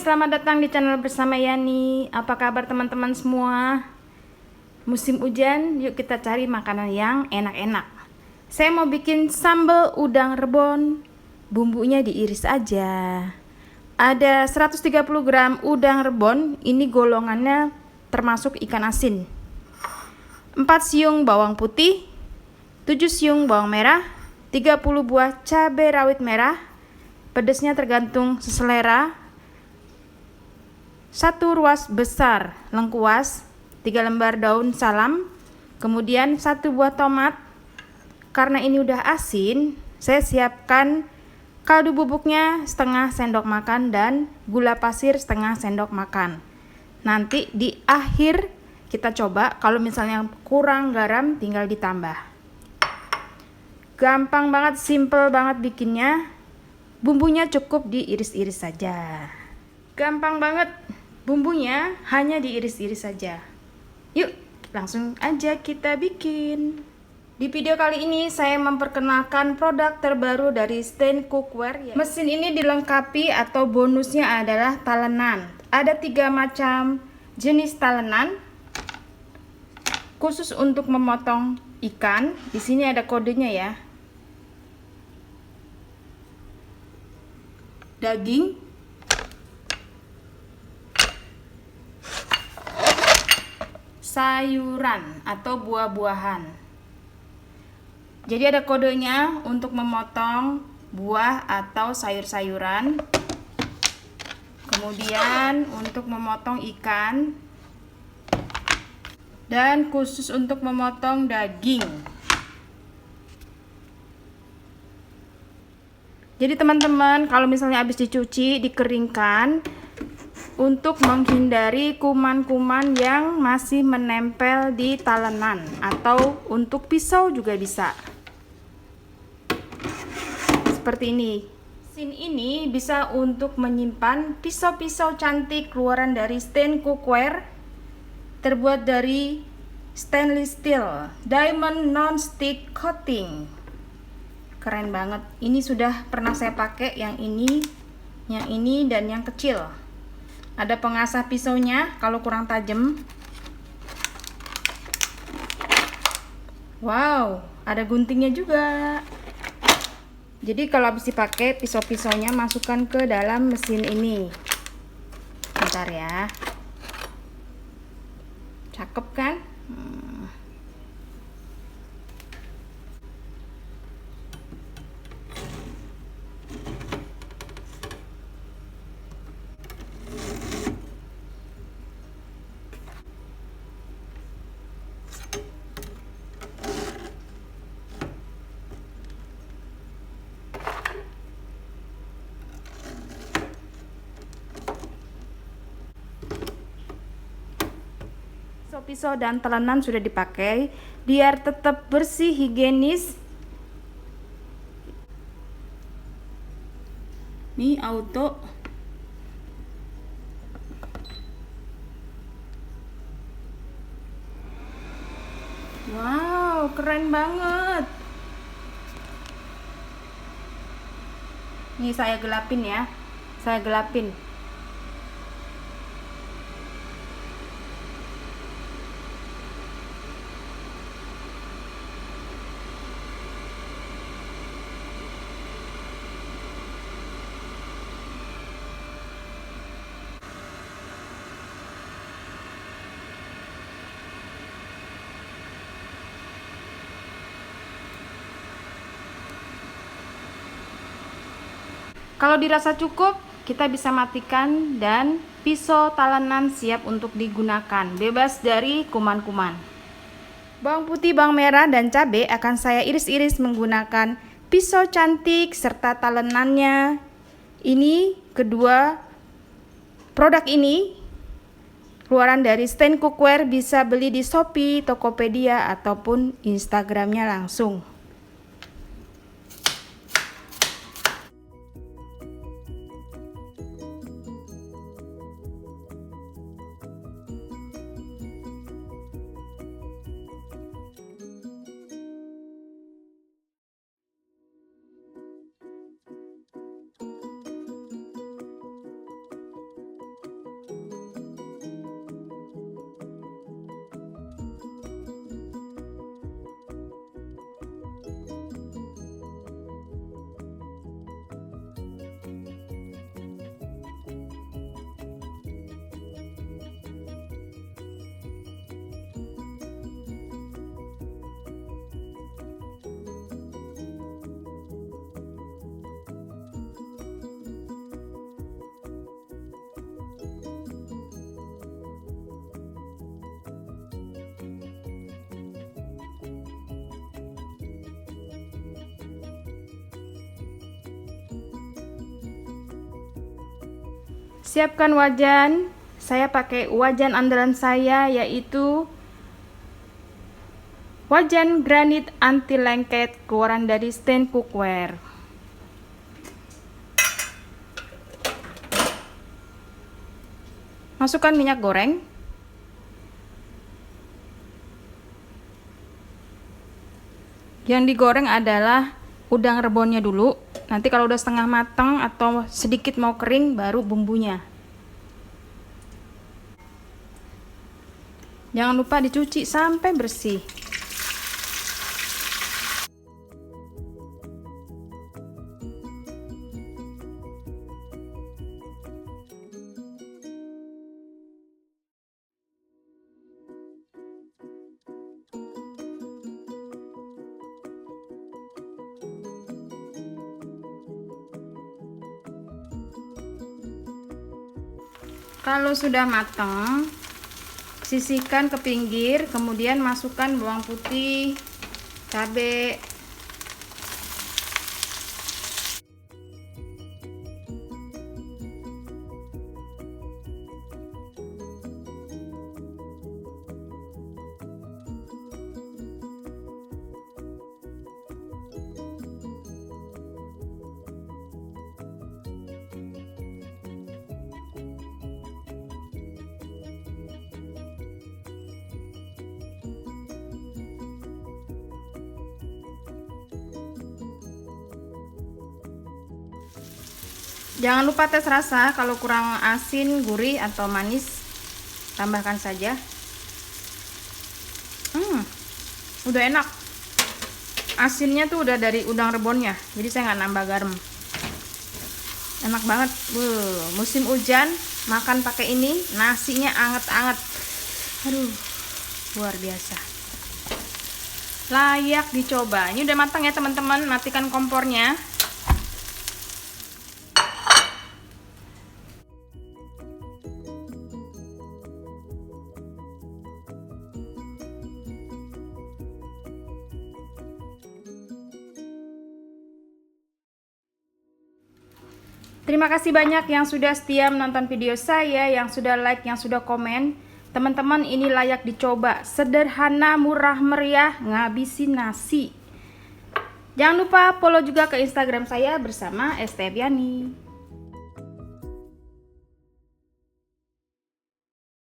selamat datang di channel bersama Yani. Apa kabar teman-teman semua? Musim hujan, yuk kita cari makanan yang enak-enak. Saya mau bikin sambal udang rebon. Bumbunya diiris aja. Ada 130 gram udang rebon. Ini golongannya termasuk ikan asin. 4 siung bawang putih, 7 siung bawang merah, 30 buah cabai rawit merah. Pedasnya tergantung selera. 1 ruas besar lengkuas, 3 lembar daun salam, kemudian 1 buah tomat. Karena ini udah asin, saya siapkan kaldu bubuknya setengah sendok makan dan gula pasir setengah sendok makan. Nanti di akhir kita coba, kalau misalnya kurang garam tinggal ditambah. Gampang banget, simple banget bikinnya. Bumbunya cukup diiris-iris saja. Gampang banget, bumbunya hanya diiris-iris saja. Yuk, langsung aja kita bikin. Di video kali ini saya memperkenalkan produk terbaru dari Stain Cookware. Mesin ini dilengkapi atau bonusnya adalah talenan. Ada 3 macam jenis talenan. Khusus untuk memotong ikan. Di sini ada kodenya ya. Daging, sayuran atau buah-buahan. Jadi ada kodenya untuk memotong buah atau sayur-sayuran. Kemudian untuk memotong ikan. Dan khusus untuk memotong daging. Jadi teman-teman, kalau misalnya habis dicuci, dikeringkan untuk menghindari kuman-kuman yang masih menempel di talenan, atau untuk pisau juga bisa. Seperti ini. Mesin ini bisa untuk menyimpan pisau-pisau cantik keluaran dari Stain Cookware, terbuat dari stainless steel diamond non-stick coating. Keren banget. Ini sudah pernah saya pakai, yang ini dan yang kecil. Ada pengasah pisaunya kalau kurang tajam. Wow, ada guntingnya juga. Jadi kalau habis dipakai, pisau-pisaunya masukkan ke dalam mesin ini. Bentar ya. Cakep kan? Pisau dan talenan sudah dipakai biar tetap bersih, higienis. Ini auto. Wow, keren banget. Ini saya gelapin ya. Saya gelapin. Kalau dirasa cukup, kita bisa matikan dan pisau talenan siap untuk digunakan, bebas dari kuman-kuman. Bawang putih, bawang merah, dan cabai akan saya iris-iris menggunakan pisau cantik serta talenannya. Ini kedua produk ini keluaran dari Stain Cookware, bisa beli di Shopee, Tokopedia, ataupun Instagramnya langsung. Siapkan wajan. Saya pakai wajan andalan saya, yaitu wajan granit anti lengket keluaran dari Stand Cookware. Masukkan minyak goreng. Yang digoreng adalah udang rebonnya dulu. Nanti kalau udah setengah matang atau sedikit mau kering, baru bumbunya. Jangan lupa dicuci sampai bersih. Kalau sudah matang, sisihkan ke pinggir, kemudian masukkan bawang putih, cabai, jangan lupa tes rasa, kalau kurang asin, gurih, atau manis, tambahkan saja. Udah enak. Asinnya tuh udah dari udang rebonnya, jadi saya nggak nambah garam. Enak banget. Musim hujan, makan pakai ini, nasinya anget-anget. Aduh, luar biasa. Layak dicoba. Ini udah matang ya teman-teman, matikan kompornya. Terima kasih banyak yang sudah setia menonton video saya, yang sudah like, yang sudah komen. Teman-teman, ini layak dicoba. Sederhana, murah meriah, ngabisin nasi. Jangan lupa follow juga ke Instagram saya bersama Esteviani.